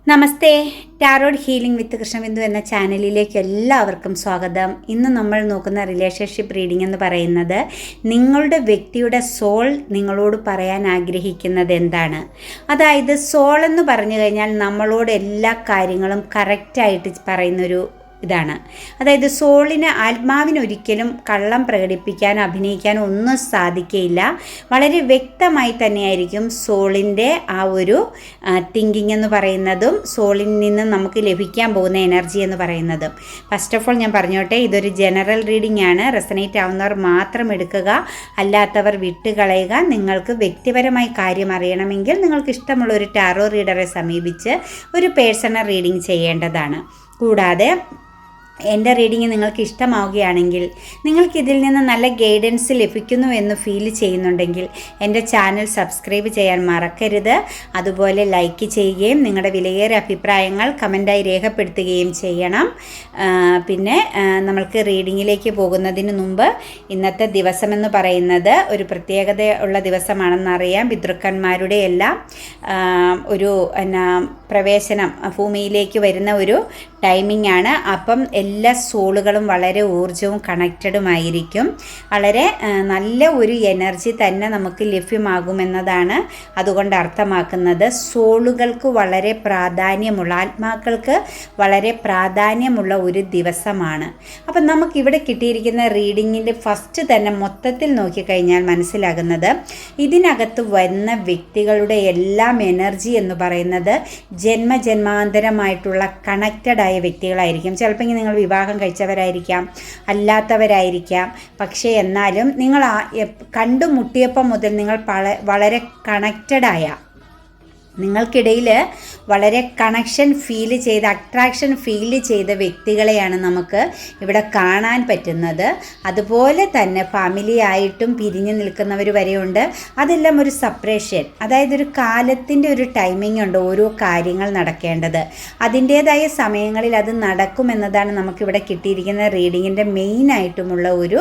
നമസ്തേ. Tarot healing വിത്ത് കൃഷ്ണബിന്ദു എന്ന ചാനലിലേക്ക് എല്ലാവർക്കും സ്വാഗതം. ഇന്ന് നമ്മൾ നോക്കുന്ന റിലേഷൻഷിപ്പ് റീഡിംഗ് എന്ന് പറയുന്നത് നിങ്ങളുടെ വ്യക്തിയുടെ സോൾ നിങ്ങളോട് പറയാൻ ആഗ്രഹിക്കുന്നത് എന്താണ്. അതായത് സോൾ എന്ന് പറഞ്ഞു കഴിഞ്ഞാൽ നമ്മളോട് എല്ലാ കാര്യങ്ങളും കറക്റ്റായിട്ട് പറയുന്നൊരു ഇതാണ്. അതായത് സോളിന് ആത്മാവിനൊരിക്കലും കള്ളം പ്രകടിപ്പിക്കാനോ അഭിനയിക്കാനോ ഒന്നും സാധിക്കുകയില്ല. വളരെ വ്യക്തമായി തന്നെയായിരിക്കും സോളിൻ്റെ ആ ഒരു തിങ്കിങ് എന്ന് പറയുന്നതും സോളിൽ നിന്ന് നമുക്ക് ലഭിക്കാൻ പോകുന്ന എനർജി എന്ന് പറയുന്നതും. ഫസ്റ്റ് ഓഫ് ഓൾ ഞാൻ പറഞ്ഞോട്ടെ, ഇതൊരു ജനറൽ റീഡിംഗ് ആണ്. റെസനേറ്റ് ആവുന്നവർ മാത്രം എടുക്കുക, അല്ലാത്തവർ വിട്ടുകളയുക. നിങ്ങൾക്ക് വ്യക്തിപരമായി കാര്യം അറിയണമെങ്കിൽ നിങ്ങൾക്ക് ഇഷ്ടമുള്ള ഒരു ടാറോ റീഡറെ സമീപിച്ച് ഒരു പേഴ്സണൽ റീഡിംഗ് ചെയ്യേണ്ടതാണ്. കൂടാതെ എൻ്റെ റീഡിങ് നിങ്ങൾക്ക് ഇഷ്ടമാവുകയാണെങ്കിൽ, നിങ്ങൾക്കിതിൽ നിന്ന് നല്ല ഗൈഡൻസ് ലഭിക്കുന്നു എന്ന് ഫീൽ ചെയ്യുന്നുണ്ടെങ്കിൽ എൻ്റെ ചാനൽ സബ്സ്ക്രൈബ് ചെയ്യാൻ മറക്കരുത്. അതുപോലെ ലൈക്ക് ചെയ്യുകയും നിങ്ങളുടെ വിലയേറിയ അഭിപ്രായങ്ങൾ കമൻറ്റായി രേഖപ്പെടുത്തുകയും ചെയ്യണം. പിന്നെ നമ്മൾക്ക് റീഡിങ്ങിലേക്ക് പോകുന്നതിന് മുമ്പ് ഇന്നത്തെ ദിവസമെന്ന് പറയുന്നത് ഒരു പ്രത്യേകത ഉള്ള ദിവസമാണെന്നറിയാം. പിതൃക്കന്മാരുടെ എല്ലാം ഒരു പ്രവേശനം ഭൂമിയിലേക്ക് വരുന്ന ഒരു ടൈമിംഗ് ആണ്. അപ്പം എല്ലാ സോളുകളും വളരെ ഊർജവും കണക്റ്റഡുമായിരിക്കും. വളരെ നല്ല ഒരു എനർജി തന്നെ നമുക്ക് ലഭ്യമാകുമെന്നതാണ് അതുകൊണ്ട് അർത്ഥമാക്കുന്നത്. സോളുകൾക്ക് വളരെ പ്രാധാന്യമുള്ള, ആത്മാക്കൾക്ക് വളരെ പ്രാധാന്യമുള്ള ഒരു ദിവസമാണ്. അപ്പം നമുക്കിവിടെ കിട്ടിയിരിക്കുന്ന റീഡിങ്ങിൻ്റെ ഫസ്റ്റ് തന്നെ മൊത്തത്തിൽ നോക്കിക്കഴിഞ്ഞാൽ മനസ്സിലാകുന്നത്, ഇതിനകത്ത് വരുന്ന വ്യക്തികളുടെ എല്ലാം എനർജി എന്ന് പറയുന്നത് ജന്മജന്മാന്തരമായിട്ടുള്ള കണക്റ്റഡ് ആയ വ്യക്തികളായിരിക്കും. ചിലപ്പോൾ നിങ്ങൾ വിവാഹം കഴിച്ചവരായിരിക്കാം, അല്ലാത്തവരായിരിക്കാം. പക്ഷേ എന്നാലും നിങ്ങൾ കണ്ടുമുട്ടിയപ്പോൾ മുതൽ നിങ്ങൾ വളരെ കണക്റ്റഡായ, നിങ്ങൾക്കിടയിൽ വളരെ കണക്ഷൻ ഫീൽ ചെയ്ത, അട്രാക്ഷൻ ഫീൽ ചെയ്ത വ്യക്തികളെയാണ് നമുക്ക് ഇവിടെ കാണാൻ പറ്റുന്നത്. അതുപോലെ തന്നെ ഫാമിലി ആയിട്ടും പിരിഞ്ഞു നിൽക്കുന്നവർ വരെയുണ്ട്. അതെല്ലാം ഒരു സെപ്പറേഷൻ, അതായത് ഒരു കാലത്തിൻ്റെ ഒരു ടൈമിംഗ് ഉണ്ട് ഓരോ കാര്യങ്ങൾ നടക്കേണ്ടത്. അതിൻ്റേതായ സമയങ്ങളിൽ അത് നടക്കുമെന്നതാണ് നമുക്കിവിടെ കിട്ടിയിരിക്കുന്ന റീഡിങ്ങിൻ്റെ മെയിനായിട്ടുമുള്ള ഒരു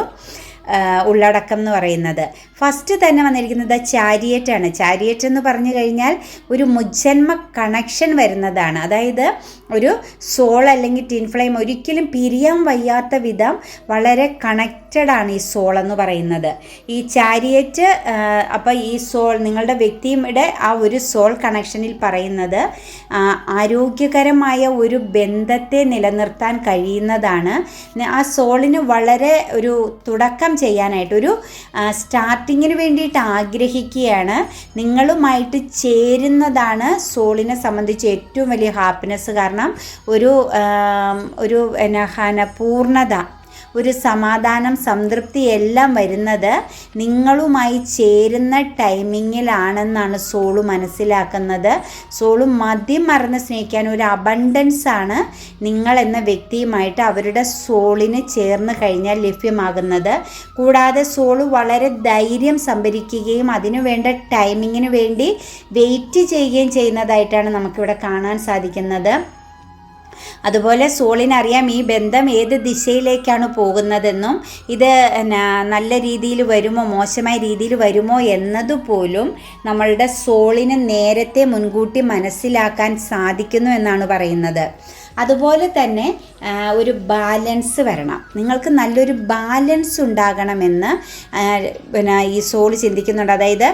ഉള്ളടക്കം എന്ന് പറയുന്നത്. ഫസ്റ്റ് തന്നെ വന്നിരിക്കുന്നത് ചാരിയറ്റാണ്. ചാരിയറ്റ് എന്ന് പറഞ്ഞു കഴിഞ്ഞാൽ ഒരു മുജ്ജന്മ കണക്ഷൻ വരുന്നതാണ്. അതായത് ഒരു സോൾ അല്ലെങ്കിൽ ടിൻ ഫ്ലെയിം ഒരിക്കലും പിരിയാൻ വയ്യാത്ത വിധം വളരെ കണക്റ്റഡാണ് ഈ സോൾ എന്ന് പറയുന്നത്. ഈ ചാരിയറ്റ് അപ്പോൾ ഈ സോൾ നിങ്ങളുടെ വ്യക്തിയുടെ ആ ഒരു സോൾ കണക്ഷനിൽ പറയുന്നത് ആരോഗ്യകരമായ ഒരു ബന്ധത്തെ നിലനിർത്താൻ കഴിയുന്നതാണ്. ആ സോളിന് വളരെ ഒരു തുടക്കം ചെയ്യാനായിട്ട്, ഒരു സ്റ്റാർട്ടിങ്ങിന് വേണ്ടിയിട്ട് ആഗ്രഹിക്കുകയാണ്. നിങ്ങളുമായിട്ട് ചേരുന്നതാണ് സോളിനെ സംബന്ധിച്ച് ഏറ്റവും വലിയ ഹാപ്പിനെസ്. കാരണം ഒരു പൂർണ്ണത, ഒരു സമാധാനം, സംതൃപ്തി എല്ലാം വരുന്നത് നിങ്ങളുമായി ചേരുന്ന ടൈമിങ്ങിലാണെന്നാണ് സോള് മനസ്സിലാക്കുന്നത്. സോള് മതിമറന്ന് സ്നേഹിക്കാൻ ഒരു അബണ്ടൻസ് ആണ് നിങ്ങൾ എന്ന വ്യക്തിയുമായിട്ട് അവരുടെ സോളിന് ചേർന്ന് കഴിഞ്ഞാൽ ലഭ്യമാകുന്നത്. കൂടാതെ സോള് വളരെ ധൈര്യം സംഭരിക്കുകയും അതിനു വേണ്ട ടൈമിങ്ങിന് വേണ്ടി വെയിറ്റ് ചെയ്യുകയും ചെയ്യുന്നതായിട്ടാണ് നമുക്കിവിടെ കാണാൻ സാധിക്കുന്നത്. അതുപോലെ സോളിനറിയാം ഈ ബന്ധം ഏത് ദിശയിലേക്കാണ് പോകുന്നതെന്നും ഇത് നല്ല രീതിയിൽ വരുമോ മോശമായ രീതിയിൽ വരുമോ എന്നതുപോലും നമ്മളുടെ സോളിന് നേരത്തെ മുൻകൂട്ടി മനസ്സിലാക്കാൻ സാധിക്കുന്നു എന്നാണ് പറയുന്നത്. അതുപോലെ തന്നെ ഒരു ബാലൻസ് വരണം, നിങ്ങൾക്ക് നല്ലൊരു ബാലൻസ് ഉണ്ടാകണമെന്ന് ഈ സോൾ ചിന്തിക്കുന്നുണ്ട്. അതായത്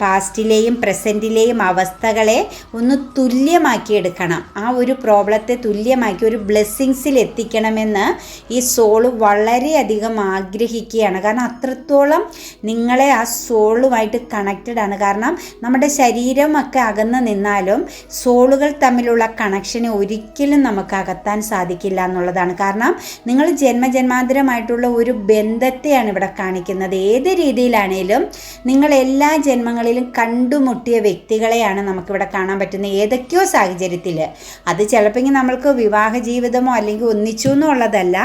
പാസ്റ്റിലെയും പ്രസൻറ്റിലെയും അവസ്ഥകളെ ഒന്ന് തുല്യമാക്കിയെടുക്കണം, ആ ഒരു പ്രോബ്ലത്തെ തുല്യമാക്കി ഒരു ബ്ലെസ്സിങ്സിൽ എത്തിക്കണമെന്ന് ഈ സോള് വളരെയധികം ആഗ്രഹിക്കുകയാണ്. കാരണം അത്രത്തോളം നിങ്ങളെ ആ സോളുമായിട്ട് കണക്റ്റഡ് ആണ്. കാരണം നമ്മുടെ ശരീരമൊക്കെ അകന്ന് നിന്നാലും സോളുകൾ തമ്മിലുള്ള കണക്ഷനെ ഒരിക്കലും നമുക്ക് അകത്താൻ സാധിക്കില്ല എന്നുള്ളതാണ്. കാരണം നിങ്ങൾ ജന്മജന്മാന്തരമായിട്ടുള്ള ഒരു ബന്ധത്തെയാണ് ഇവിടെ കാണിക്കുന്നത്. ഏത് രീതിയിലാണേലും നിങ്ങൾ എല്ലാ ജന്മങ്ങളിലും കണ്ടുമുട്ടിയ വ്യക്തികളെയാണ് നമുക്കിവിടെ കാണാൻ പറ്റുന്നത്. ഏതൊക്കെയോ സാഹചര്യത്തിൽ, അത് ചിലപ്പോൾ നമ്മൾക്ക് വിവാഹ ജീവിതമോ അല്ലെങ്കിൽ ഒന്നിച്ചു എന്നുള്ളതല്ല,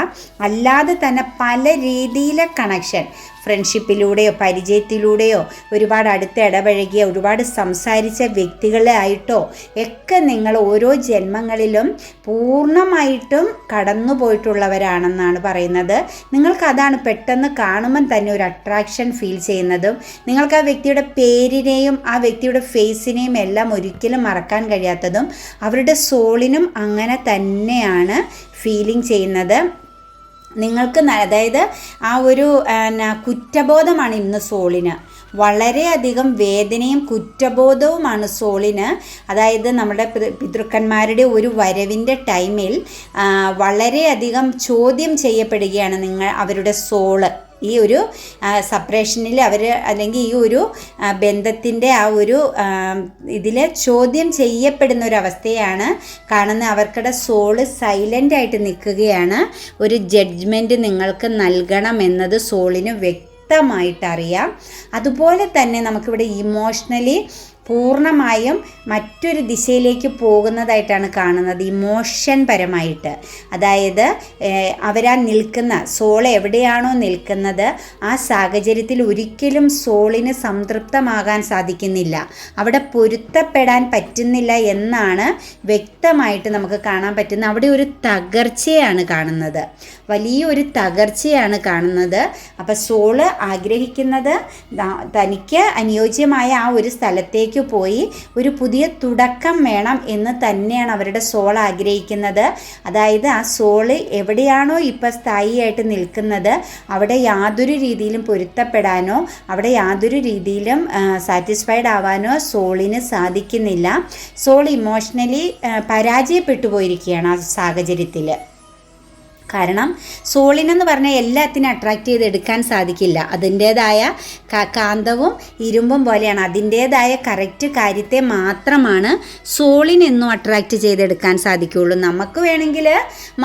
അല്ലാതെ തന്നെ പല രീതിയിലെ കണക്ഷൻ, ഫ്രണ്ട്ഷിപ്പിലൂടെയോ പരിചയത്തിലൂടെയോ ഒരുപാട് അടുത്ത് ഇടപഴകിയ ഒരുപാട് സംസാരിച്ച വ്യക്തികളായിട്ടോ ഒക്കെ നിങ്ങൾ ഓരോ ജന്മങ്ങളിലും പൂർണ്ണമായിട്ടും കടന്നു പോയിട്ടുള്ളവരാണെന്നാണ് പറയുന്നത്. നിങ്ങൾക്കതാണ് പെട്ടെന്ന് കാണുമ്പം തന്നെ ഒരു അട്രാക്ഷൻ ഫീൽ ചെയ്യുന്നതും നിങ്ങൾക്ക് ആ വ്യക്തിയുടെ പേരിനെയും ആ വ്യക്തിയുടെ ഫേസിനെയും എല്ലാം ഒരിക്കലും മറക്കാൻ കഴിയാത്തതും അവരുടെ സോളിനും അങ്ങനെ തന്നെയാണ് ഫീലിംഗ് ചെയ്യുന്നത്. നിങ്ങൾക്ക് അതായത് ആ ഒരു കുറ്റബോധമാണ് ഇന്ന് സോളിന്, വളരെയധികം വേദനയും കുറ്റബോധവുമാണ് സോളിന്. അതായത് നമ്മുടെ പിതൃക്കന്മാരുടെ ഒരു വരവിൻ്റെ ടൈമിൽ വളരെയധികം ചോദ്യം ചെയ്യപ്പെടുകയാണ് അവരുടെ സോള്. ഈ ഒരു സെപ്പറേഷനിൽ അവർ അല്ലെങ്കിൽ ഈ ഒരു ബന്ധത്തിൻ്റെ ആ ഒരു ഇതിൽ ചോദ്യം ചെയ്യപ്പെടുന്ന ഒരവസ്ഥയാണ് കാണുന്നത്. അവർക്കുടെ സോള് സൈലൻ്റ് ആയിട്ട് നിൽക്കുകയാണ്. ഒരു ജഡ്ജ്മെൻറ്റ് നിങ്ങൾക്ക് നൽകണമെന്നത് സോളിന് വ്യക്തമായിട്ടറിയാം. അതുപോലെ തന്നെ നമുക്കിവിടെ ഇമോഷണലി പൂർണ്ണമായും മറ്റൊരു ദിശയിലേക്ക് പോകുന്നതായിട്ടാണ് കാണുന്നത്, ഇമോഷൻ പരമായിട്ട്. അതായത് അവരാ നിൽക്കുന്ന സോൾ എവിടെയാണോ നിൽക്കുന്നത് ആ സാഹചര്യത്തിൽ ഒരിക്കലും സോളിന് സംതൃപ്തമാകാൻ സാധിക്കുന്നില്ല, അവിടെ പൊരുത്തപ്പെടാൻ പറ്റുന്നില്ല എന്നാണ് വ്യക്തമായിട്ട് നമുക്ക് കാണാൻ പറ്റുന്നത്. അവിടെ ഒരു തകർച്ചയാണ് കാണുന്നത്, വലിയൊരു തകർച്ചയാണ് കാണുന്നത്. അപ്പോൾ സോള് ആഗ്രഹിക്കുന്നത് തനിക്ക് അനുയോജ്യമായ ആ ഒരു സ്ഥലത്തേക്ക് പോയി ഒരു പുതിയ തുടക്കം വേണം എന്ന് തന്നെയാണ് അവരുടെ സോൾ ആഗ്രഹിക്കുന്നത്. അതായത് ആ സോള് എവിടെയാണോ ഇപ്പോൾ സ്ഥായിയായിട്ട് നിൽക്കുന്നത് അവിടെ യാതൊരു രീതിയിലും പൊരുത്തപ്പെടാനോ അവിടെ യാതൊരു രീതിയിലും സാറ്റിസ്ഫൈഡ് ആവാനോ സോളിന് സാധിക്കുന്നില്ല. സോൾ ഇമോഷണലി പരാജയപ്പെട്ടു പോയിരിക്കുകയാണ് ആ സാഹചര്യത്തിൽ. കാരണം സോളിനെന്ന് പറഞ്ഞാൽ എല്ലാത്തിനും അട്രാക്റ്റ് ചെയ്തെടുക്കാൻ സാധിക്കില്ല. അതിൻ്റേതായ കാന്തവും ഇരുമ്പും പോലെയാണ്. അതിൻ്റേതായ കറക്റ്റ് കാര്യത്തെ മാത്രമാണ് സോളിനെന്നും അട്രാക്റ്റ് ചെയ്തെടുക്കാൻ സാധിക്കുകയുള്ളൂ. നമുക്ക് വേണമെങ്കിൽ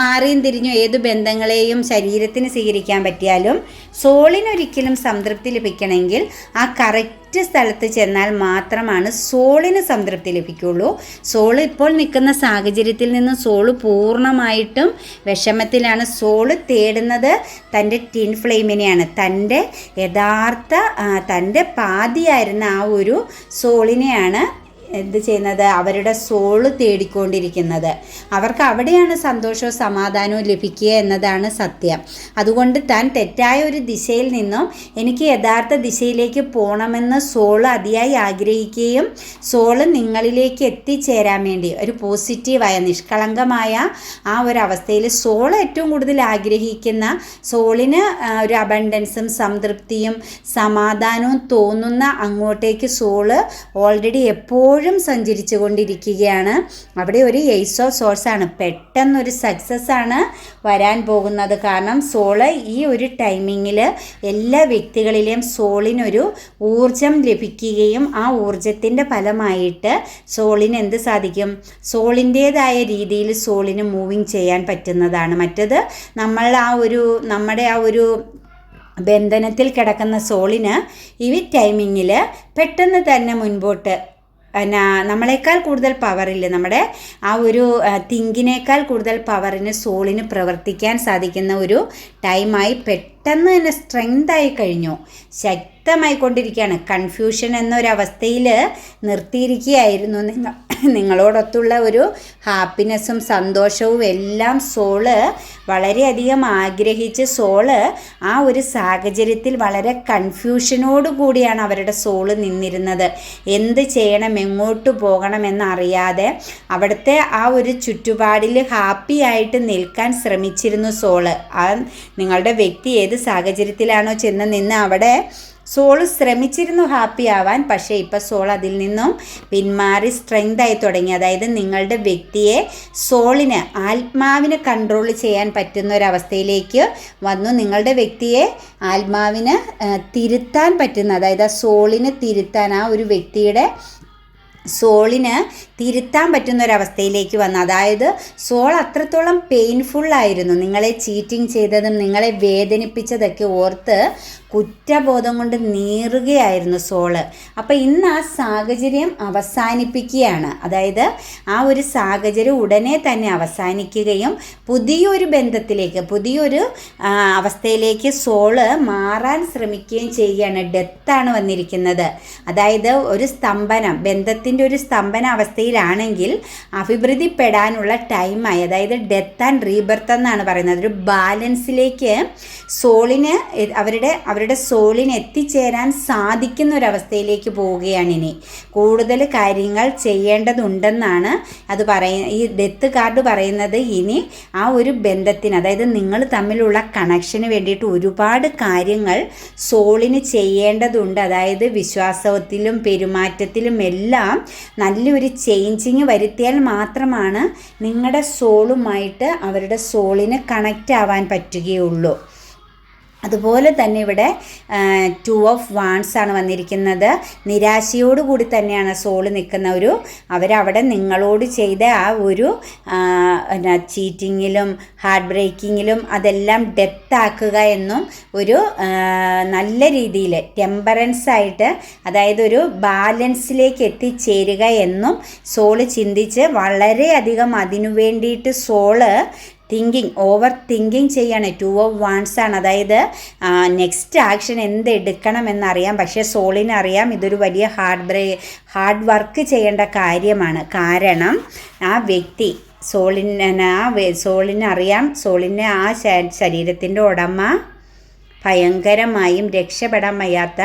മാറിയും തിരിഞ്ഞും ഏത് ബന്ധങ്ങളെയും ശരീരത്തിന് സ്വീകരിക്കാൻ പറ്റിയാലും സോളിനൊരിക്കലും സംതൃപ്തി ലഭിക്കണമെങ്കിൽ ആ കറക്റ്റ് സ്ഥലത്ത് ചെന്നാൽ മാത്രമാണ് സോളിന് സംതൃപ്തി ലഭിക്കുകയുള്ളൂ. സോള് ഇപ്പോൾ നിൽക്കുന്ന സാഹചര്യത്തിൽ നിന്ന് സോള് പൂർണ്ണമായിട്ടും വിഷമത്തിലാണ്. സോള് തേടുന്നത് തൻ്റെ ടിൻ ഫ്ലെയിമിനെയാണ്, തൻ്റെ യഥാർത്ഥ തൻ്റെ പാതിയായിരുന്ന ആ ഒരു സോളിനെയാണ് എന്ത് ചെയ്യുന്നത്, അവരുടെ സോള് തേടിക്കൊണ്ടിരിക്കുന്നത്. അവർക്ക് അവിടെയാണ് സന്തോഷവും സമാധാനവും ലഭിക്കുക എന്നതാണ് സത്യം. അതുകൊണ്ട് താൻ തെറ്റായ ഒരു ദിശയിൽ നിന്നും എനിക്ക് യഥാർത്ഥ ദിശയിലേക്ക് പോകണമെന്ന് സോള് അതിയായി ആഗ്രഹിക്കുകയും സോള് നിങ്ങളിലേക്ക് എത്തിച്ചേരാൻ വേണ്ടി ഒരു പോസിറ്റീവായ നിഷ്കളങ്കമായ ആ ഒരു അവസ്ഥയിൽ സോള് ഏറ്റവും കൂടുതൽ ആഗ്രഹിക്കുന്ന, സോളിന് ഒരു അബണ്ടൻസും സംതൃപ്തിയും സമാധാനവും തോന്നുന്ന അങ്ങോട്ടേക്ക് സോള് ഓൾറെഡി എപ്പോഴും സഞ്ചരിച്ചു കൊണ്ടിരിക്കുകയാണ്. അവിടെ ഒരു എയ്സ് ഓഫ് സോഴ്സാണ്, പെട്ടെന്നൊരു സക്സസ് ആണ് വരാൻ പോകുന്നത്. കാരണം സോള് ഈ ഒരു ടൈമിങ്ങിൽ എല്ലാ വ്യക്തികളിലെയും സോളിനൊരു ഊർജം ലഭിക്കുകയും ആ ഊർജത്തിൻ്റെ ഫലമായിട്ട് സോളിന് എന്ത് സാധിക്കും, സോളിൻ്റേതായ രീതിയിൽ സോളിന് മൂവിങ് ചെയ്യാൻ പറ്റുന്നതാണ്. മറ്റത് നമ്മുടെ ആ ഒരു ബന്ധനത്തിൽ കിടക്കുന്ന സോളിന് ഈ ടൈമിങ്ങിൽ പെട്ടെന്ന് തന്നെ മുൻപോട്ട് നമ്മളെക്കാൾ കൂടുതൽ പവറില്ല, നമ്മുടെ ആ ഒരു തിങ്കിനേക്കാൾ കൂടുതൽ പവറിന് സോളിന് പ്രവർത്തിക്കാൻ സാധിക്കുന്ന ഒരു ടൈമായി പെട്ടെന്ന് തന്നെ സ്ട്രെങ്തായി കഴിഞ്ഞു, ശക്തമായിക്കൊണ്ടിരിക്കുകയാണ്. കൺഫ്യൂഷൻ എന്നൊരവസ്ഥയിൽ നിർത്തിയിരിക്കുകയായിരുന്നു നിങ്ങളോടൊത്തുള്ള ഒരു ഹാപ്പിനെസ്സും സന്തോഷവും എല്ലാം സോള് വളരെയധികം ആഗ്രഹിച്ച് സോള് ആ ഒരു സാഹചര്യത്തിൽ വളരെ കൺഫ്യൂഷനോട് കൂടിയാണ് അവരുടെ സോള് നിന്നിരുന്നത്. എന്ത് ചെയ്യണം, എങ്ങോട്ട് പോകണം എന്നറിയാതെ അവിടുത്തെ ആ ഒരു ചുറ്റുപാടിൽ ഹാപ്പി ആയിട്ട് നിൽക്കാൻ ശ്രമിച്ചിരുന്നു സോള്. നിങ്ങളുടെ വ്യക്തി ഏത് സാഹചര്യത്തിലാണോ ചെന്ന് നിന്ന് അവിടെ സോള് ശ്രമിച്ചിരുന്നു ഹാപ്പി ആവാൻ. പക്ഷേ ഇപ്പോൾ സോൾ അതിൽ നിന്നും പിന്മാറി സ്ട്രെങ്തായി തുടങ്ങി. അതായത് നിങ്ങളുടെ വ്യക്തിയെ സോളിന് ആത്മാവിന് കൺട്രോൾ ചെയ്യാൻ പറ്റുന്ന ഒരവസ്ഥയിലേക്ക് വന്നു. നിങ്ങളുടെ വ്യക്തിയെ ആത്മാവിന് തിരുത്താൻ പറ്റുന്ന, അതായത് ആ സോളിന് തിരുത്താൻ, ആ ഒരു വ്യക്തിയുടെ സോളിന് തിരുത്താൻ പറ്റുന്ന ഒരവസ്ഥയിലേക്ക് വന്നു. അതായത് സോൾ അത്രത്തോളം പെയിൻഫുള്ളായിരുന്നു. നിങ്ങളെ ചീറ്റിംഗ് ചെയ്തതും നിങ്ങളെ വേദനിപ്പിച്ചതൊക്കെ ഓർത്ത് കുറ്റബോധം കൊണ്ട് നീറുകയായിരുന്നു സോള്. അപ്പോൾ ഇന്ന് ആ സാഹചര്യം അവസാനിപ്പിക്കുകയാണ്. അതായത് ആ ഒരു സാഹചര്യം ഉടനെ തന്നെ അവസാനിക്കുകയും പുതിയൊരു ബന്ധത്തിലേക്ക്, പുതിയൊരു അവസ്ഥയിലേക്ക് സോള് മാറാൻ ശ്രമിക്കുകയും ചെയ്യുകയാണ്. ഡെത്താണ് വന്നിരിക്കുന്നത്. അതായത് ഒരു സ്തംഭനം, ബന്ധത്തിൻ്റെ ഒരു സ്തംഭന അവസ്ഥയിലാണെങ്കിൽ അഭിവൃദ്ധിപ്പെടാനുള്ള ടൈമായി. അതായത് ഡെത്ത് ആൻഡ് റീബർത്ത് എന്നാണ് പറയുന്നത്. ഒരു ബാലൻസിലേക്ക് സോളിന് അവരുടെ സോളിന് എത്തിച്ചേരാൻ സാധിക്കുന്ന ഒരവസ്ഥയിലേക്ക് പോവുകയാണ്. ഇനി കൂടുതൽ കാര്യങ്ങൾ ചെയ്യേണ്ടതുണ്ടെന്നാണ് അത് ഈ ഡെത്ത് കാർഡ് പറയുന്നത്. ഇനി ആ ഒരു ബന്ധത്തിന്, അതായത് നിങ്ങൾ തമ്മിലുള്ള കണക്ഷന് വേണ്ടിയിട്ട് ഒരുപാട് കാര്യങ്ങൾ സോളിന് ചെയ്യേണ്ടതുണ്ട്. അതായത് വിശ്വാസത്തിലും പെരുമാറ്റത്തിലും എല്ലാം നല്ലൊരു ചേഞ്ചിങ് വരുത്തിയാൽ മാത്രമാണ് നിങ്ങളുടെ സോളുമായിട്ട് അവരുടെ സോളിന് കണക്റ്റ് ആവാൻ പറ്റുകയുള്ളൂ. അതുപോലെ തന്നെ ഇവിടെ 2 ഓഫ് വാൺസ് ആണ് വന്നിരിക്കുന്നത്. നിരാശയോടുകൂടി തന്നെയാണ് സോള് നിൽക്കുന്ന അവരവിടെ നിങ്ങളോട് ചെയ്ത ആ ഒരു ചീറ്റിങ്ങിലും ഹാർട്ട് ബ്രേക്കിങ്ങിലും അതെല്ലാം ഡെത്ത് ആക്കുക എന്നും ഒരു നല്ല രീതിയിൽ ടെമ്പറൻസ് ആയിട്ട്, അതായത് ഒരു ബാലൻസിലേക്ക് എത്തിച്ചേരുക എന്നും സോള് ചിന്തിച്ച് വളരെയധികം അതിനു വേണ്ടിയിട്ട് സോള് ഓവർ തിങ്കിങ് ചെയ്യാണ്. 2 ഓഫ് വാൺസ് ആണ്. അതായത് നെക്സ്റ്റ് ആക്ഷൻ എന്തെടുക്കണമെന്നറിയാം. പക്ഷേ സോളിനറിയാം ഇതൊരു വലിയ ഹാർഡ് വർക്ക് ചെയ്യേണ്ട കാര്യമാണ്. കാരണം ആ വ്യക്തി സോളിനറിയാം, സോളിന് ആ ശരീരത്തിൻ്റെ ഉടമ ഭയങ്കരമായും രക്ഷപ്പെടാൻ വയ്യാത്ത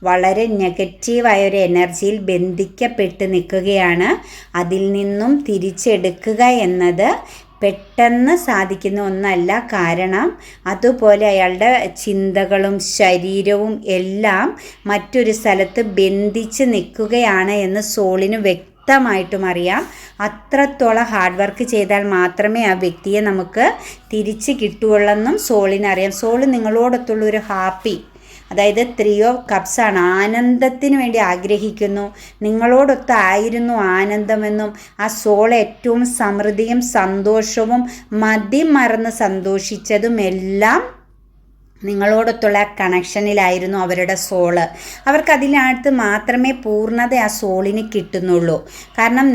വളരെ നെഗറ്റീവായ ഒരു എനർജിയിൽ ബന്ധിക്കപ്പെട്ട് നിൽക്കുകയാണ്. അതിൽ നിന്നും തിരിച്ചെടുക്കുക എന്നത് പെട്ടെന്ന് സാധിക്കുന്ന ഒന്നല്ല. കാരണം അതുപോലെ അയാളുടെ ചിന്തകളും ശരീരവും എല്ലാം മറ്റൊരു സ്ഥലത്ത് ബന്ധിച്ച് നിൽക്കുകയാണ് എന്ന് സോളിന് വ്യക്തമായിട്ടും അറിയാം. അത്രത്തോളം ഹാർഡ് വർക്ക് ചെയ്താൽ മാത്രമേ ആ വ്യക്തിയെ നമുക്ക് തിരിച്ച് കിട്ടുകയുള്ളെന്നും സോളിനറിയാം. സോള് നിങ്ങളോടൊത്തുള്ള ഒരു ഹാപ്പി, അതായത് 3 ഓഫ് കപ്സ് ആണ്. ആനന്ദത്തിന് വേണ്ടി ആഗ്രഹിക്കുന്നു. നിങ്ങളോടൊത്തായിരുന്നു ആനന്ദമെന്നും ആ സോൾ ഏറ്റവും സമൃദ്ധിയും സന്തോഷവും മതിമറന്ന് സന്തോഷിച്ചതും എല്ലാം നിങ്ങളോടൊത്തുള്ള കണക്ഷനിലായിരുന്നു അവരുടെ സോള്. അവർക്കതിനകത്ത് മാത്രമേ പൂർണ്ണത ആ സോളിന് കിട്ടുന്നുള്ളൂ. കാരണം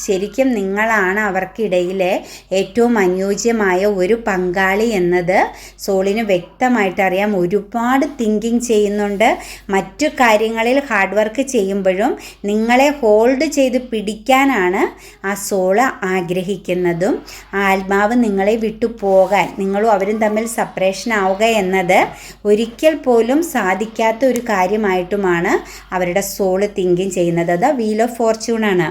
ശരിക്കും നിങ്ങളാണ് അവർക്കിടയിലെ ഏറ്റവും അനുയോജ്യമായ ഒരു പങ്കാളി എന്നത് സോളിന് വ്യക്തമായിട്ട് അറിയാം. ഒരുപാട് തിങ്കിങ് ചെയ്യുന്നുണ്ട്. മറ്റു കാര്യങ്ങളിൽ ഹാർഡ് വർക്ക് ചെയ്യുമ്പോഴും നിങ്ങളെ ഹോൾഡ് ചെയ്ത് പിടിക്കാനാണ് ആ സോള് ആഗ്രഹിക്കുന്നതും. ആത്മാവ് നിങ്ങളെ വിട്ടു പോകാൻ, നിങ്ങളും അവരും തമ്മിൽ സെപ്പറേഷൻ ആവുക എന്നത് ഒരിക്കൽ പോലും സാധിക്കാത്ത ഒരു കാര്യമായിട്ടുമാണ് അവരുടെ സോള് തിങ്കിങ് ചെയ്യുന്നത്. അത് വീൽ ഓഫ് ഫോർച്യൂണാണ്.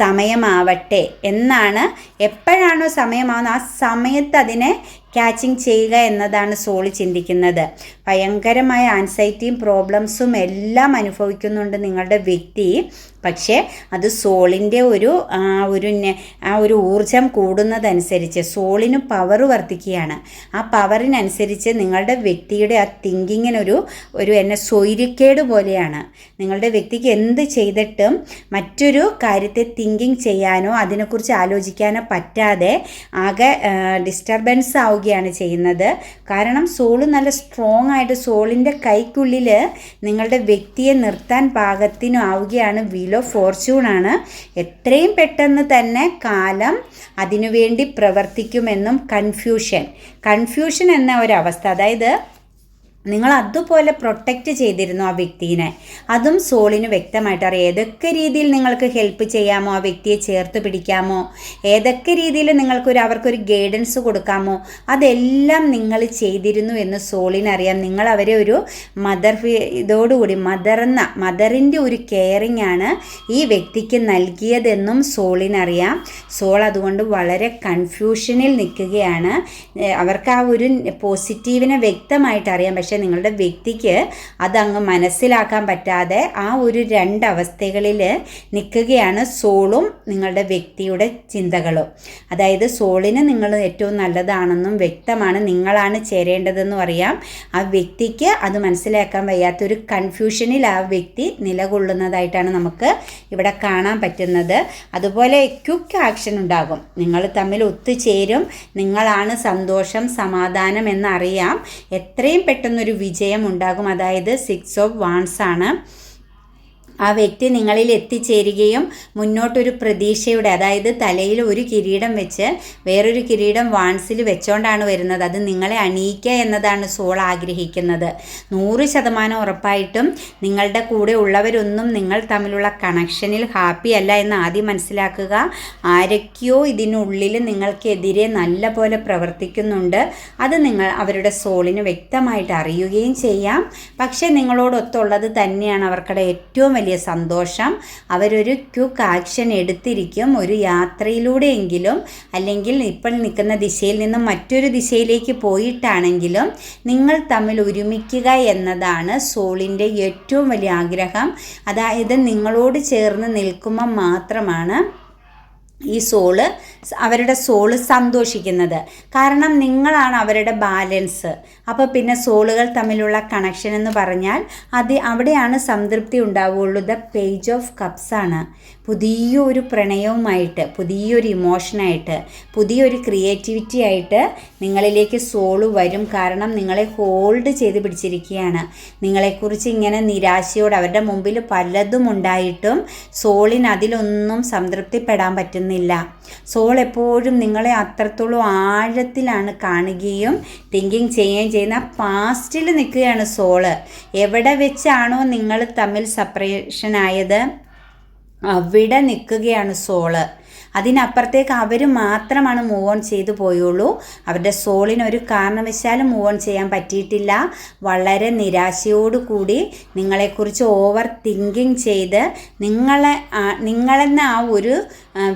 സമയമാവട്ടെ എന്നാണ്. എപ്പോഴാണോ സമയമാവുന്നത് ആ സമയത്ത് അതിനെ ക്യാച്ചിങ് ചെയ്യുക എന്നതാണ് സോൾ ചിന്തിക്കുന്നത്. ഭയങ്കരമായ ആൻസൈറ്റിയും പ്രോബ്ലംസും എല്ലാം അനുഭവിക്കുന്നുണ്ട് നിങ്ങളുടെ വ്യക്തി. പക്ഷേ അത് സോളിൻ്റെ ഒരു ഊർജം കൂടുന്നതനുസരിച്ച് സോളിന് പവർ വർദ്ധിക്കുകയാണ്. ആ പവറിനനുസരിച്ച് നിങ്ങളുടെ വ്യക്തിയുടെ ആ തിങ്കിങ്ങിനൊരു സ്വൈര്യക്കേട് പോലെയാണ്. നിങ്ങളുടെ വ്യക്തിക്ക് എന്ത് ചെയ്തിട്ടും മറ്റൊരു കാര്യത്തെ തിങ്കിങ് ചെയ്യാനോ അതിനെക്കുറിച്ച് ആലോചിക്കാനോ പറ്റാതെ ആകെ ഡിസ്റ്റർബൻസ് ആവുകയാണ് ചെയ്യുന്നത്. കാരണം സോള് നല്ല സ്ട്രോങ് ആയിട്ട് സോളിൻ്റെ കൈക്കുള്ളിൽ നിങ്ങളുടെ വ്യക്തിയെ നിർത്താൻ പാകത്തിനും ആവുകയാണ്. വീൽ ഓഫ് ഫോർച്യൂണാണ്. എത്രയും പെട്ടെന്ന് തന്നെ കാലം അതിനുവേണ്ടി പ്രവർത്തിക്കുമെന്നും കൺഫ്യൂഷൻ എന്ന ഒരവസ്ഥ, അതായത് നിങ്ങൾ അതുപോലെ പ്രൊട്ടക്റ്റ് ചെയ്തിരുന്നു ആ വ്യക്തിനെ, അതും സോളിന് വ്യക്തമായിട്ട് അറിയാം. ഏതൊക്കെ രീതിയിൽ നിങ്ങൾക്ക് ഹെൽപ്പ് ചെയ്യാമോ, ആ വ്യക്തിയെ ചേർത്ത് പിടിക്കാമോ, ഏതൊക്കെ രീതിയിൽ അവർക്കൊരു ഗൈഡൻസ് കൊടുക്കാമോ, അതെല്ലാം നിങ്ങൾ ചെയ്തിരുന്നു എന്ന് സോളിനറിയാം. നിങ്ങൾ അവരെ ഒരു ഇതോടുകൂടി മദറിൻ്റെ ഒരു കെയറിങ് ആണ് ഈ വ്യക്തിക്ക് നൽകിയതെന്നും സോളിനറിയാം. സോൾ അതുകൊണ്ട് വളരെ കൺഫ്യൂഷനിൽ നിൽക്കുകയാണ്. അവർക്ക് ആ ഒരു പോസിറ്റീവിനെ വ്യക്തമായിട്ട് അറിയാം. പക്ഷെ പക്ഷേ നിങ്ങളുടെ വ്യക്തിക്ക് അതങ്ങ് മനസ്സിലാക്കാൻ പറ്റാതെ ആ ഒരു രണ്ടവസ്ഥകളിൽ നിൽക്കുകയാണ് സോളും നിങ്ങളുടെ വ്യക്തിയുടെ ചിന്തകളും. അതായത് സോളിന് നിങ്ങൾ ഏറ്റവും നല്ലതാണെന്നും വ്യക്തമാണ്, നിങ്ങളാണ് ചേരേണ്ടതെന്നും അറിയാം. ആ വ്യക്തിക്ക് അത് മനസ്സിലാക്കാൻ വയ്യാത്തൊരു കൺഫ്യൂഷനിൽ ആ വ്യക്തി നിലകൊള്ളുന്നതായിട്ടാണ് നമുക്ക് ഇവിടെ കാണാൻ പറ്റുന്നത്. അതുപോലെ ക്വിക്ക് ആക്ഷൻ ഉണ്ടാകും, നിങ്ങൾ തമ്മിൽ ഒത്തുചേരും, നിങ്ങളാണ് സന്തോഷം സമാധാനം എന്നറിയാം. എത്രയും പെട്ടെന്നൊരു വിജയം ഉണ്ടാകും. അതായത് 6 ഓഫ് വാൺസ് ആണ്. ആ വ്യക്തി നിങ്ങളിൽ എത്തിച്ചേരുകയും മുന്നോട്ടൊരു പ്രതീക്ഷയുടെ, അതായത് തലയിൽ ഒരു കിരീടം വെച്ച് വേറൊരു കിരീടം വാൺസിൽ വെച്ചോണ്ടാണ് വരുന്നത്. അത് നിങ്ങളെ അണിയിക്കുക എന്നതാണ് സോൾ ആഗ്രഹിക്കുന്നത്. 100% ഉറപ്പായിട്ടും നിങ്ങളുടെ കൂടെ ഉള്ളവരൊന്നും നിങ്ങൾ തമ്മിലുള്ള കണക്ഷനിൽ ഹാപ്പി അല്ല എന്ന് ആദ്യം മനസ്സിലാക്കുക. ആരൊക്കെയോ ഇതിനുള്ളിൽ നിങ്ങൾക്കെതിരെ നല്ല പോലെ പ്രവർത്തിക്കുന്നുണ്ട്. അത് അവരുടെ സോളിന് വ്യക്തമായിട്ട് അറിയുകയും ചെയ്യാം. പക്ഷേ നിങ്ങളോടൊത്തുള്ളത് തന്നെയാണ് അവർക്കുടെ ഏറ്റവും വലിയ സന്തോഷം. അവരൊരു ക്വിക്ക് ആക്ഷൻ എടുത്തിരിക്കും. ഒരു യാത്രയിലൂടെയെങ്കിലും അല്ലെങ്കിൽ ഇപ്പോൾ നിൽക്കുന്ന ദിശയിൽ നിന്നും മറ്റൊരു ദിശയിലേക്ക് പോയിട്ടാണെങ്കിലും നിങ്ങൾ തമ്മിൽ ഒരുമിക്കുക എന്നതാണ് സോളിൻ്റെ ഏറ്റവും വലിയ ആഗ്രഹം. അതായത് നിങ്ങളോട് ചേർന്ന് നിൽക്കുമ്പോൾ മാത്രമാണ് ഈ അവരുടെ സോള് സന്തോഷിക്കുന്നത്. കാരണം നിങ്ങളാണ് അവരുടെ ബാലൻസ്. അപ്പോൾ പിന്നെ സോളുകൾ തമ്മിലുള്ള കണക്ഷൻ എന്ന് പറഞ്ഞാൽ അവിടെയാണ് സംതൃപ്തി ഉണ്ടാവുകയുള്ളൂ. ദ പേജ് ഓഫ് കപ്സ് ആണ്. പുതിയൊരു പ്രണയവുമായിട്ട്, പുതിയൊരു ഇമോഷനായിട്ട്, പുതിയൊരു ക്രിയേറ്റിവിറ്റി ആയിട്ട് നിങ്ങളിലേക്ക് സോള് വരും. കാരണം നിങ്ങളെ ഹോൾഡ് ചെയ്ത് പിടിച്ചിരിക്കുകയാണ്. നിങ്ങളെക്കുറിച്ച് ഇങ്ങനെ നിരാശയോടെ അവരുടെ മുമ്പിൽ പലതും ഉണ്ടായിട്ടും സോളിന് അതിലൊന്നും സംതൃപ്തിപ്പെടാൻ പറ്റുന്നില്ല. സോൾ എപ്പോഴും നിങ്ങളെ അത്രത്തോളം ആഴത്തിലാണ് കാണുകയും തിങ്കിങ് ചെയ്യുകയും ചെയ്യുന്ന. പാസ്റ്റിൽ നിൽക്കുകയാണ് സോള്. എവിടെ വെച്ചാണോ നിങ്ങൾ തമ്മിൽ സെപ്പറേഷൻ ആയത് അവിടെ നിൽക്കുകയാണ് സോള്. അതിനപ്പുറത്തേക്ക് അവർ മാത്രമാണ് മൂവ് ഓൺ ചെയ്തു പോയുള്ളൂ. അവരുടെ സോളിന് ഒരു കാരണവശാലും മൂവ് ഓൺ ചെയ്യാൻ പറ്റിയിട്ടില്ല. വളരെ നിരാശയോടുകൂടി നിങ്ങളെക്കുറിച്ച് ഓവർ തിങ്കിങ് ചെയ്ത് നിങ്ങളെന്ന ആ ഒരു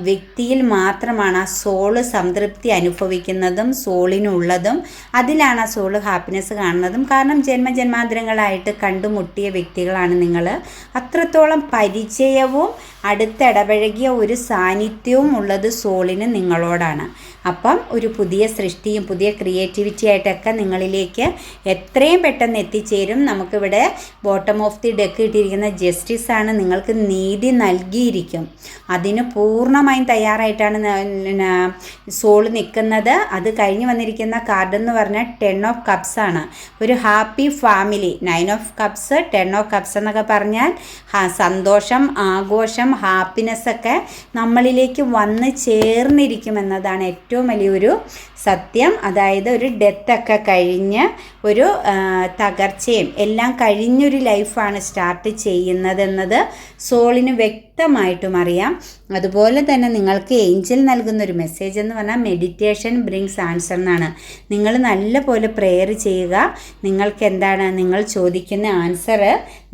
വ്യക്തിയിൽ മാത്രമാണ് ആ സോള് സംതൃപ്തി അനുഭവിക്കുന്നതും സോളിനുള്ളതും. അതിലാണ് ആ സോള് ഹാപ്പിനെസ് കാണുന്നതും. കാരണം ജന്മജന്മാന്തരങ്ങളായിട്ട് കണ്ടുമുട്ടിയ വ്യക്തികളാണ് നിങ്ങൾ. അത്രത്തോളം പരിചയവും അടുത്തിടപഴകിയ ഒരു സാന്നിധ്യവും ഉള്ളത് സോളിന് നിങ്ങളോടാണ്. അപ്പം ഒരു പുതിയ സൃഷ്ടിയും പുതിയ ക്രിയേറ്റിവിറ്റി ആയിട്ടൊക്കെ നിങ്ങളിലേക്ക് എത്രയും പെട്ടെന്ന് എത്തിച്ചേരും. നമുക്കിവിടെ ബോട്ടം ഓഫ് ദി ഡെക്ക് ഇട്ടിരിക്കുന്ന ജസ്റ്റിസ് ആണ്. നിങ്ങൾക്ക് നീതി നൽകിയിരിക്കും. അതിന് പൂർണ്ണമായും തയ്യാറായിട്ടാണ് സോള് നിൽക്കുന്നത്. അത് കഴിഞ്ഞ് വന്നിരിക്കുന്ന കാർഡ് എന്ന് പറഞ്ഞാൽ 10 ഓഫ് കപ്സ് ആണ്. ഒരു happy family. 9 of cups, 10 of cups എന്നൊക്കെ പറഞ്ഞാൽ സന്തോഷം, ആഘോഷം, ഹാപ്പിനെസ്സൊക്കെ നമ്മളിലേക്ക് വന്ന് ചേർന്നിരിക്കുമെന്നതാണ് ഏറ്റവും വലിയൊരു സത്യം. അതായത് ഒരു ഡെത്തൊക്കെ കഴിഞ്ഞ് ഒരു തകർച്ചയും എല്ലാം കഴിഞ്ഞൊരു ലൈഫാണ് സ്റ്റാർട്ട് ചെയ്യുന്നതെന്നത് സോളിന് വ്യക്തമായിട്ടും അറിയാം. അതുപോലെ തന്നെ നിങ്ങൾക്ക് ഏഞ്ചൽ നൽകുന്നൊരു മെസ്സേജ് എന്ന് പറഞ്ഞാൽ മെഡിറ്റേഷൻ ബ്രിങ്സ് ആൻസർ എന്നാണ്. നിങ്ങൾ നല്ല പോലെ പ്രെയർ ചെയ്യുക. നിങ്ങൾക്ക് എന്താണ് നിങ്ങൾ ചോദിക്കുന്ന ആൻസർ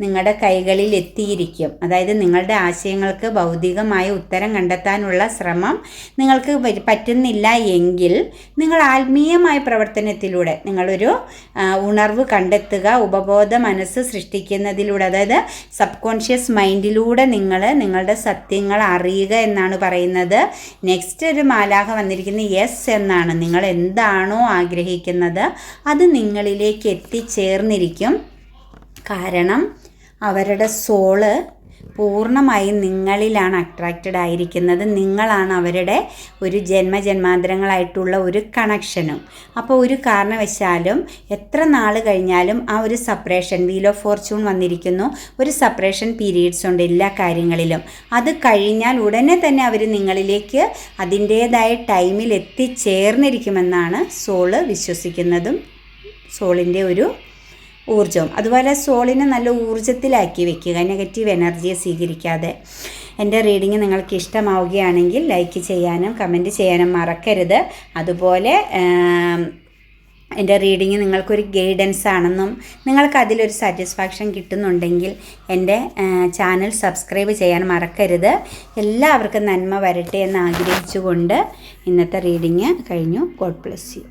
നിങ്ങളുടെ കൈകളിൽ എത്തിയിരിക്കും. അതായത് നിങ്ങളുടെ ആശയങ്ങൾക്ക് ഭൗതികമായ ഉത്തരം കണ്ടെത്താനുള്ള ശ്രമം നിങ്ങൾക്ക് പറ്റുന്നില്ല എങ്കിൽ നിങ്ങൾ ആത്മീയമായ പ്രവർത്തനത്തിലൂടെ നിങ്ങളൊരു ഉണർവ് കണ്ടെത്തുക. ഉപബോധ മനസ്സ് സൃഷ്ടിക്കുന്നതിലൂടെ, അതായത് സബ് കോൺഷ്യസ് മൈൻഡിലൂടെ നിങ്ങളുടെ സത്യങ്ങൾ അറിയുക എന്നാണ് പറയുന്നത്. നെക്സ്റ്റ് ഒരു മാലാഖ വന്നിരിക്കുന്നത് യെസ് എന്നാണ്. നിങ്ങൾ എന്താണോ ആഗ്രഹിക്കുന്നത് അത് നിങ്ങളിലേക്ക് എത്തിച്ചേർന്നിരിക്കും. കാരണം അവരുടെ സോള് പൂർണ്ണമായും നിങ്ങളിലാണ് അട്രാക്റ്റഡ് ആയിരിക്കുന്നത്. നിങ്ങളാണ് അവരുടെ ഒരു ജന്മജന്മാന്തരങ്ങളായിട്ടുള്ള ഒരു കണക്ഷനും. അപ്പോൾ ഒരു കാരണവശാലും എത്ര നാൾ കഴിഞ്ഞാലും ആ ഒരു സെപ്പറേഷൻ, വീൽ ഓഫ് ഫോർച്യൂൺ വന്നിരിക്കുന്നു, ഒരു സെപ്പറേഷൻ പീരീഡ്സ് ഉണ്ട് എല്ലാ കാര്യങ്ങളിലും. അത് കഴിഞ്ഞാൽ ഉടനെ തന്നെ അവർ നിങ്ങളിലേക്ക് അതിൻ്റേതായ ടൈമിൽ എത്തിച്ചേർന്നിരിക്കുമെന്നാണ് സോള് വിശ്വസിക്കുന്നതും സോളിൻ്റെ ഒരു ഊർജ്ജവും. അതുപോലെ സോളിനെ നല്ല ഊർജ്ജത്തിലാക്കി വെക്കുക, നെഗറ്റീവ് എനർജിയെ സ്വീകരിക്കാതെ. എൻ്റെ റീഡിങ് നിങ്ങൾക്ക് ഇഷ്ടമാവുകയാണെങ്കിൽ ലൈക്ക് ചെയ്യാനും കമൻറ്റ് ചെയ്യാനും മറക്കരുത്. അതുപോലെ എൻ്റെ റീഡിങ് നിങ്ങൾക്കൊരു ഗൈഡൻസ് ആണെന്നും നിങ്ങൾക്ക് അതിലൊരു സാറ്റിസ്ഫാക്ഷൻ കിട്ടുന്നുണ്ടെങ്കിൽ എൻ്റെ ചാനൽ സബ്സ്ക്രൈബ് ചെയ്യാൻ മറക്കരുത്. എല്ലാവർക്കും നന്മ വരട്ടെ എന്ന് ആഗ്രഹിച്ചുകൊണ്ട് ഇന്നത്തെ റീഡിങ് കഴിഞ്ഞു. God bless you.